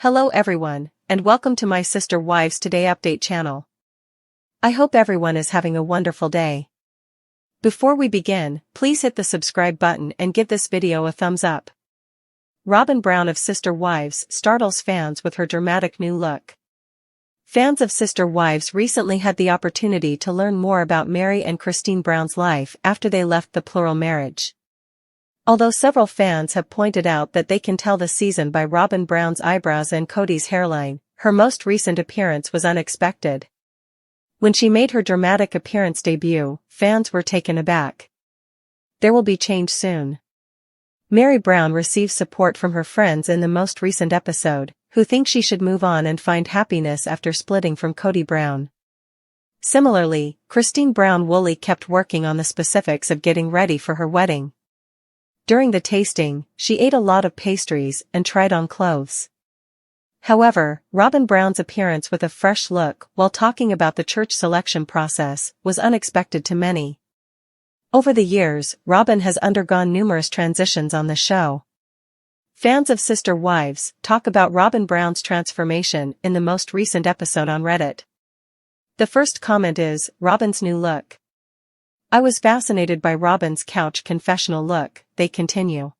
Hello everyone, and welcome to my Sister Wives Today Update channel. I hope everyone is having a wonderful day. Before we begin, please hit the subscribe button and give this video a thumbs up. Robyn Brown of Sister Wives startles fans with her dramatic new look. Fans of Sister Wives recently had the opportunity to learn more about Meri and Christine Brown's life after they left the plural marriage. Although several fans have pointed out that they can tell the season by Robyn Brown's eyebrows and Kody's hairline, her most recent appearance was unexpected. When she made her dramatic appearance debut, fans were taken aback. There will be change soon. Meri Brown receives support from her friends in the most recent episode, who think she should move on and find happiness after splitting from Kody Brown. Similarly, Christine Brown-Woolley kept working on the specifics of getting ready for her wedding. During the tasting, she ate a lot of pastries and tried on clothes. However, Robyn Brown's appearance with a fresh look while talking about the church selection process was unexpected to many. Over the years, Robyn has undergone numerous transitions on the show. Fans of Sister Wives talk about Robyn Brown's transformation in the most recent episode on Reddit. The first comment is, Robyn's new look. I was fascinated by Robyn's couch confessional look, they continue.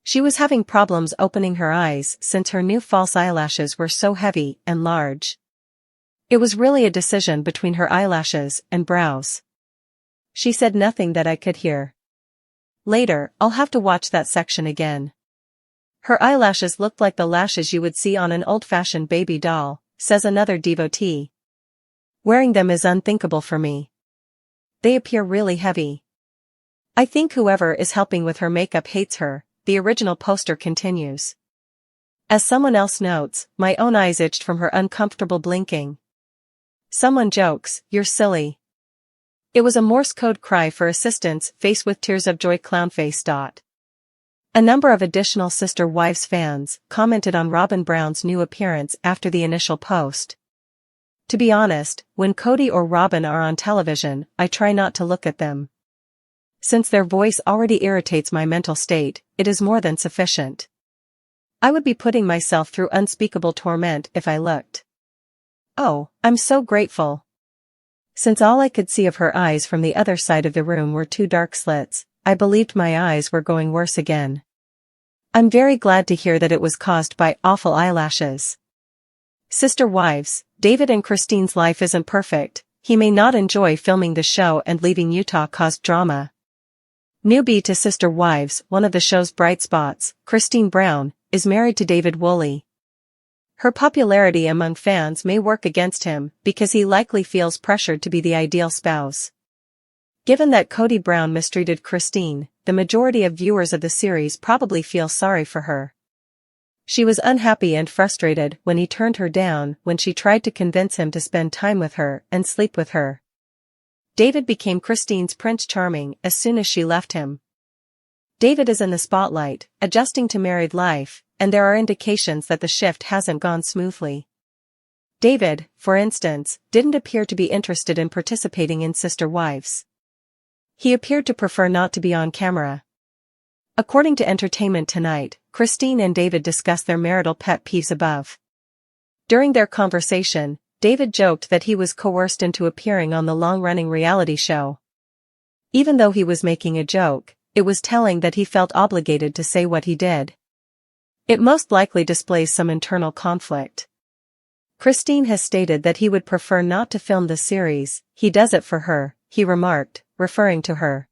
She was having problems opening her eyes since her new false eyelashes were so heavy and large. It was really a decision between her eyelashes and brows. She said nothing that I could hear. Later, I'll have to watch that section again. Her eyelashes looked like the lashes you would see on an old-fashioned baby doll, says another devotee. Wearing them is unthinkable for me. They appear really heavy. I think whoever is helping with her makeup hates her, the original poster continues. As someone else notes, my own eyes itched from her uncomfortable blinking. Someone jokes, you're silly. It was a Morse code cry for assistance, face with tears of joy clown face. A number of additional Sister Wives fans commented on Robyn Brown's new appearance after the initial post. To be honest, when Kody or Robyn are on television, I try not to look at them. Since their voice already irritates my mental state, it is more than sufficient. I would be putting myself through unspeakable torment if I looked. Oh, I'm so grateful. Since all I could see of her eyes from the other side of the room were two dark slits, I believed my eyes were going worse again. I'm very glad to hear that it was caused by awful eyelashes. Sister Wives, David and Christine's life isn't perfect. He may not enjoy filming the show and leaving Utah caused drama. Newbie to Sister Wives, one of the show's bright spots, Christine Brown, is married to David Woolley. Her popularity among fans may work against him because he likely feels pressured to be the ideal spouse. Given that Kody Brown mistreated Christine, the majority of viewers of the series probably feel sorry for her. She was unhappy and frustrated when he turned her down when she tried to convince him to spend time with her and sleep with her. David became Christine's Prince Charming as soon as she left him. David is in the spotlight, adjusting to married life, and there are indications that the shift hasn't gone smoothly. David, for instance, didn't appear to be interested in participating in Sister Wives. He appeared to prefer not to be on camera. According to Entertainment Tonight, Christine and David discussed their marital pet peeves above. During their conversation, David joked that he was coerced into appearing on the long-running reality show. Even though he was making a joke, it was telling that he felt obligated to say what he did. It most likely displays some internal conflict. Christine has stated that he would prefer not to film the series, he does it for her, he remarked, referring to her.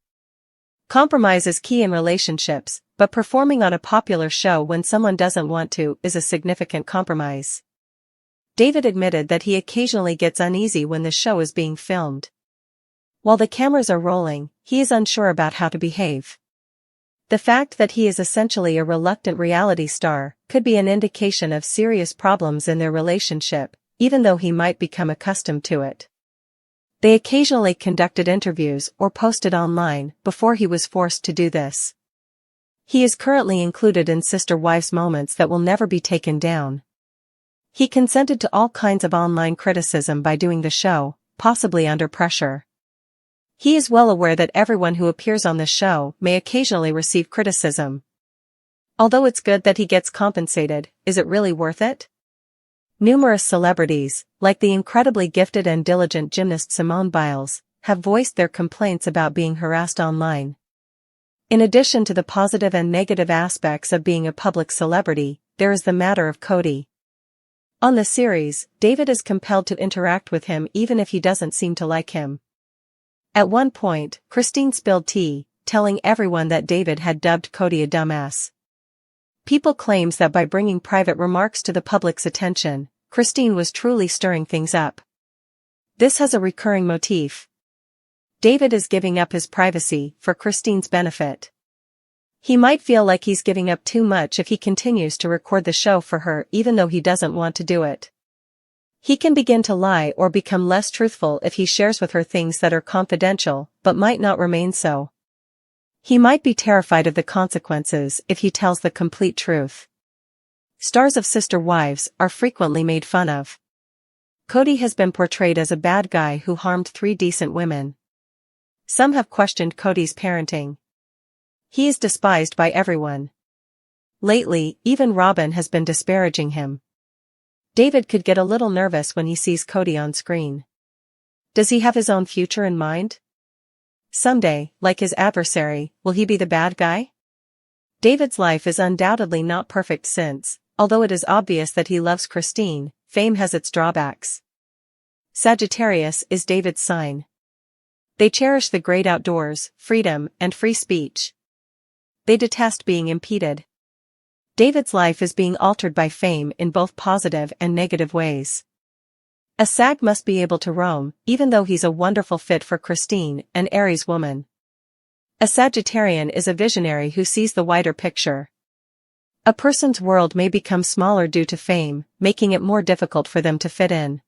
Compromise is key in relationships, but performing on a popular show when someone doesn't want to is a significant compromise. David admitted that he occasionally gets uneasy when the show is being filmed. While the cameras are rolling, he is unsure about how to behave. The fact that he is essentially a reluctant reality star could be an indication of serious problems in their relationship, even though he might become accustomed to it. They occasionally conducted interviews or posted online before he was forced to do this. He is currently included in Sister Wives moments that will never be taken down. He consented to all kinds of online criticism by doing the show, possibly under pressure. He is well aware that everyone who appears on the show may occasionally receive criticism. Although it's good that he gets compensated, is it really worth it? Numerous celebrities, like the incredibly gifted and diligent gymnast Simone Biles, have voiced their complaints about being harassed online. In addition to the positive and negative aspects of being a public celebrity, there is the matter of Kody. On the series, David is compelled to interact with him even if he doesn't seem to like him. At one point, Christine spilled tea, telling everyone that David had dubbed Kody a dumbass. People claims that by bringing private remarks to the public's attention, Christine was truly stirring things up. This has a recurring motif. David is giving up his privacy for Christine's benefit. He might feel like he's giving up too much if he continues to record the show for her even though he doesn't want to do it. He can begin to lie or become less truthful if he shares with her things that are confidential but might not remain so. He might be terrified of the consequences if he tells the complete truth. Stars of Sister Wives are frequently made fun of. Kody has been portrayed as a bad guy who harmed 3 decent women. Some have questioned Kody's parenting. He is despised by everyone. Lately, even Robyn has been disparaging him. David could get a little nervous when he sees Kody on screen. Does he have his own future in mind? Someday, like his adversary, will he be the bad guy? David's life is undoubtedly not perfect since, although it is obvious that he loves Christine, fame has its drawbacks. Sagittarius is David's sign. They cherish the great outdoors, freedom, and free speech. They detest being impeded. David's life is being altered by fame in both positive and negative ways. A Sag must be able to roam, even though he's a wonderful fit for Christine, an Aries woman. A Sagittarian is a visionary who sees the wider picture. A person's world may become smaller due to fame, making it more difficult for them to fit in.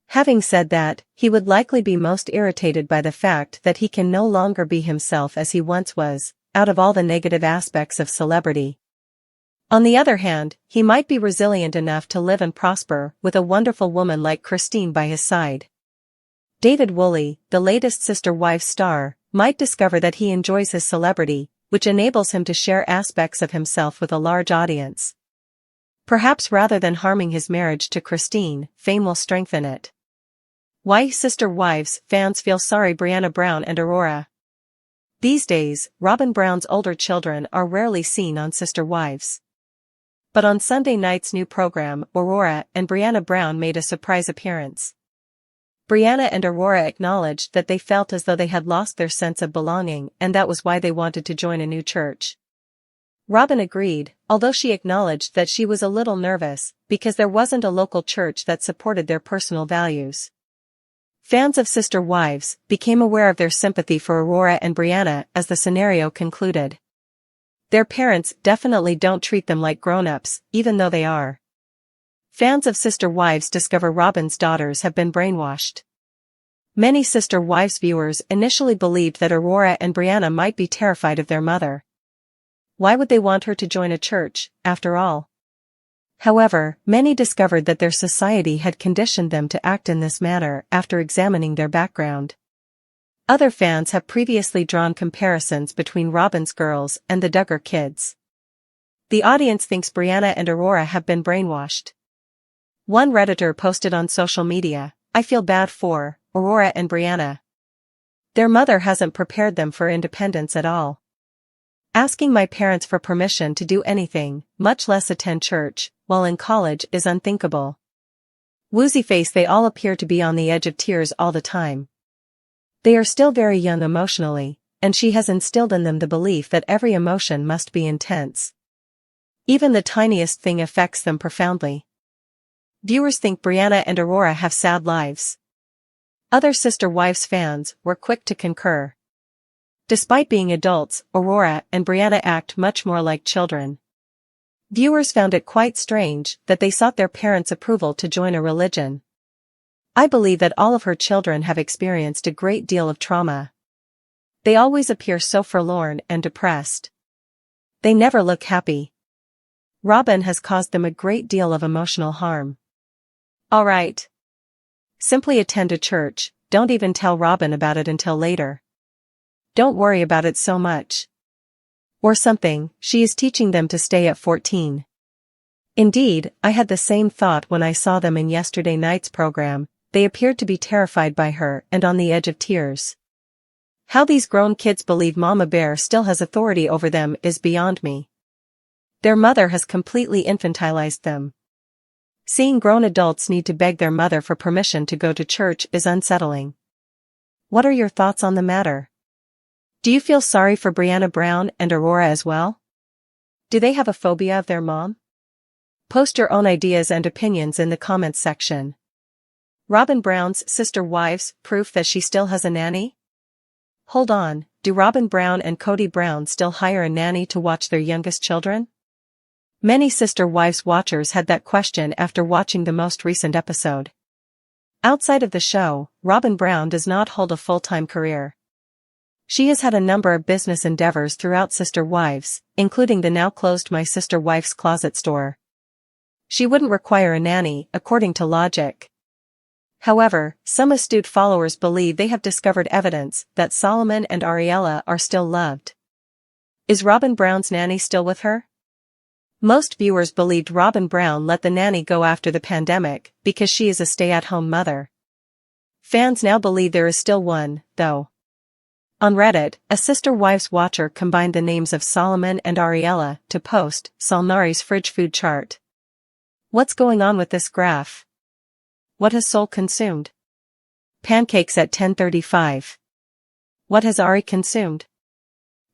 Having said that, he would likely be most irritated by the fact that he can no longer be himself as he once was, out of all the negative aspects of celebrity. On the other hand, he might be resilient enough to live and prosper with a wonderful woman like Christine by his side. David Woolley, the latest Sister Wives star, might discover that he enjoys his celebrity, which enables him to share aspects of himself with a large audience. Perhaps rather than harming his marriage to Christine, fame will strengthen it. Why Sister Wives fans feel sorry Brianna Brown and Aurora. These days, Robyn Brown's older children are rarely seen on Sister Wives. But on Sunday night's new program, Aurora and Brianna Brown made a surprise appearance. Brianna and Aurora acknowledged that they felt as though they had lost their sense of belonging and that was why they wanted to join a new church. Robyn agreed, although she acknowledged that she was a little nervous because there wasn't a local church that supported their personal values. Fans of Sister Wives became aware of their sympathy for Aurora and Brianna as the scenario concluded. Their parents definitely don't treat them like grown-ups, even though they are. Fans of Sister Wives discover Robyn's daughters have been brainwashed. Many Sister Wives viewers initially believed that Aurora and Brianna might be terrified of their mother. Why would they want her to join a church, after all? However, many discovered that their society had conditioned them to act in this manner after examining their background. Other fans have previously drawn comparisons between Robyn's girls and the Duggar kids. The audience thinks Brianna and Aurora have been brainwashed. One Redditor posted on social media, "I feel bad for Aurora and Brianna. Their mother hasn't prepared them for independence at all. Asking my parents for permission to do anything, much less attend church, while in college is unthinkable." Woozy face, they all appear to be on the edge of tears all the time. They are still very young emotionally, and she has instilled in them the belief that every emotion must be intense. Even the tiniest thing affects them profoundly. Viewers think Brianna and Aurora have sad lives. Other Sister Wives fans were quick to concur. Despite being adults, Aurora and Brianna act much more like children. Viewers found it quite strange that they sought their parents' approval to join a religion. I believe that all of her children have experienced a great deal of trauma. They always appear so forlorn and depressed. They never look happy. Robyn has caused them a great deal of emotional harm. Alright. Simply attend a church, don't even tell Robyn about it until later. Don't worry about it so much. Or something, she is teaching them to stay at 14. Indeed, I had the same thought when I saw them in yesterday night's program. They appeared to be terrified by her and on the edge of tears. How these grown kids believe Mama Bear still has authority over them is beyond me. Their mother has completely infantilized them. Seeing grown adults need to beg their mother for permission to go to church is unsettling. What are your thoughts on the matter? Do you feel sorry for Brianna Brown and Aurora as well? Do they have a phobia of their mom? Post your own ideas and opinions in the comments section. Robyn Brown's sister wives proof that she still has a nanny? Hold on, do Robyn Brown and Kody Brown still hire a nanny to watch their youngest children? Many Sister Wives watchers had that question after watching the most recent episode. Outside of the show, Robyn Brown does not hold a full-time career. She has had a number of business endeavors throughout Sister Wives, including the now-closed My Sister Wife's Closet store. She wouldn't require a nanny, according to logic. However, some astute followers believe they have discovered evidence that Solomon and Ariella are still loved. Is Robyn Brown's nanny still with her? Most viewers believed Robyn Brown let the nanny go after the pandemic because she is a stay-at-home mother. Fans now believe there is still one, though. On Reddit, a Sister Wives watcher combined the names of Solomon and Ariella to post Solnari's fridge food chart. What's going on with this graph? What has Sol consumed? Pancakes at 10:35. What has Ari consumed?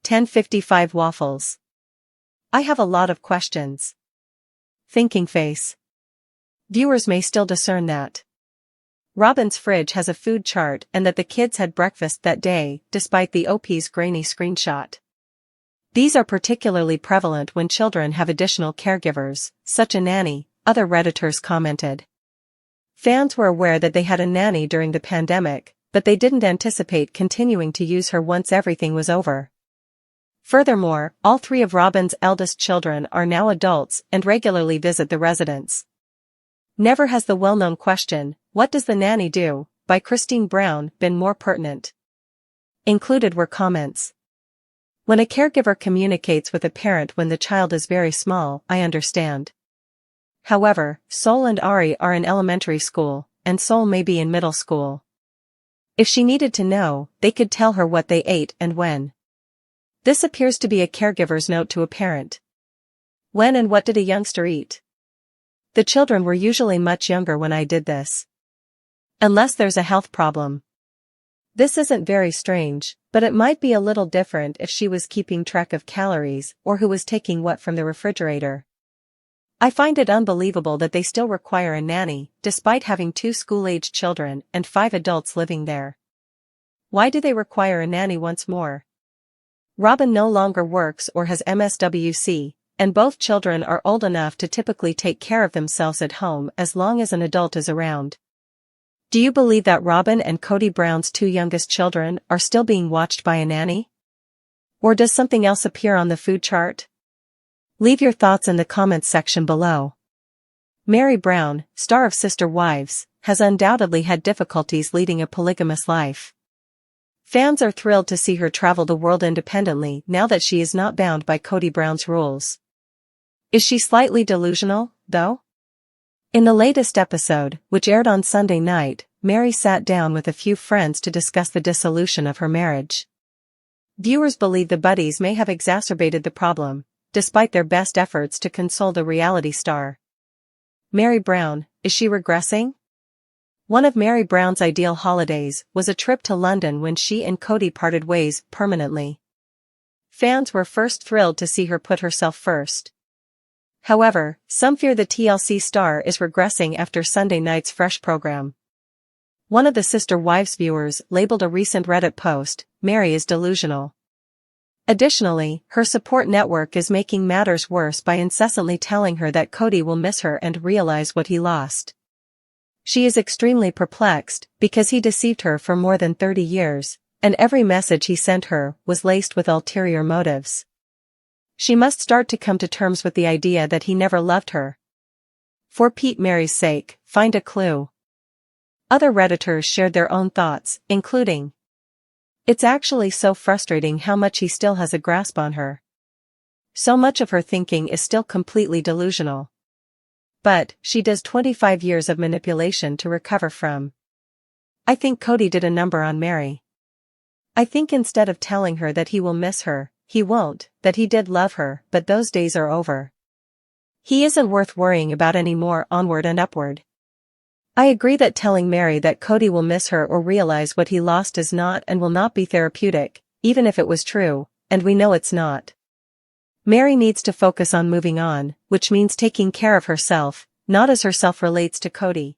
10:55 waffles. I have a lot of questions. Thinking face. Viewers may still discern that Robyn's fridge has a food chart and that the kids had breakfast that day, despite the OP's grainy screenshot. These are particularly prevalent when children have additional caregivers, such a nanny, other Redditors commented. Fans were aware that they had a nanny during the pandemic, but they didn't anticipate continuing to use her once everything was over. Furthermore, all three of Robyn's eldest children are now adults and regularly visit the residence. Never has the well-known question, "What does the nanny do?" by Christine Brown been more pertinent. Included were comments. When a caregiver communicates with a parent when the child is very small, I understand. However, Sol and Ari are in elementary school, and Sol may be in middle school. If she needed to know, they could tell her what they ate and when. This appears to be a caregiver's note to a parent. When and what did a youngster eat? The children were usually much younger when I did this. Unless there's a health problem. This isn't very strange, but it might be a little different if she was keeping track of calories or who was taking what from the refrigerator. I find it unbelievable that they still require a nanny, despite having 2 school-aged children and 5 adults living there. Why do they require a nanny once more? Robyn no longer works or has MSWC, and both children are old enough to typically take care of themselves at home as long as an adult is around. Do you believe that Robyn and Kody Brown's 2 youngest children are still being watched by a nanny? Or does something else appear on the food chart? Leave your thoughts in the comments section below. Meri Brown, star of Sister Wives, has undoubtedly had difficulties leading a polygamous life. Fans are thrilled to see her travel the world independently now that she is not bound by Kody Brown's rules. Is she slightly delusional, though? In the latest episode, which aired on Sunday night, Meri sat down with a few friends to discuss the dissolution of her marriage. Viewers believe the buddies may have exacerbated the problem, despite their best efforts to console the reality star. Meri Brown, is she regressing? One of Meri Brown's ideal holidays was a trip to London when she and Kody parted ways permanently. Fans were first thrilled to see her put herself first. However, some fear the TLC star is regressing after Sunday night's Fresh program. One of the Sister Wives viewers labeled a recent Reddit post, "Meri is delusional." Additionally, her support network is making matters worse by incessantly telling her that Kody will miss her and realize what he lost. She is extremely perplexed because he deceived her for more than 30 years, and every message he sent her was laced with ulterior motives. She must start to come to terms with the idea that he never loved her. For Pete Meri's sake, find a clue. Other Redditors shared their own thoughts, including, "It's actually so frustrating how much he still has a grasp on her. So much of her thinking is still completely delusional. But, she does 25 years of manipulation to recover from. I think Kody did a number on Meri. I think instead of telling her that he will miss her, he won't, that he did love her, but those days are over. He isn't worth worrying about anymore. Onward and upward. I agree that telling Meri that Kody will miss her or realize what he lost is not and will not be therapeutic, even if it was true, and we know it's not. Meri needs to focus on moving on, which means taking care of herself, not as herself relates to Kody.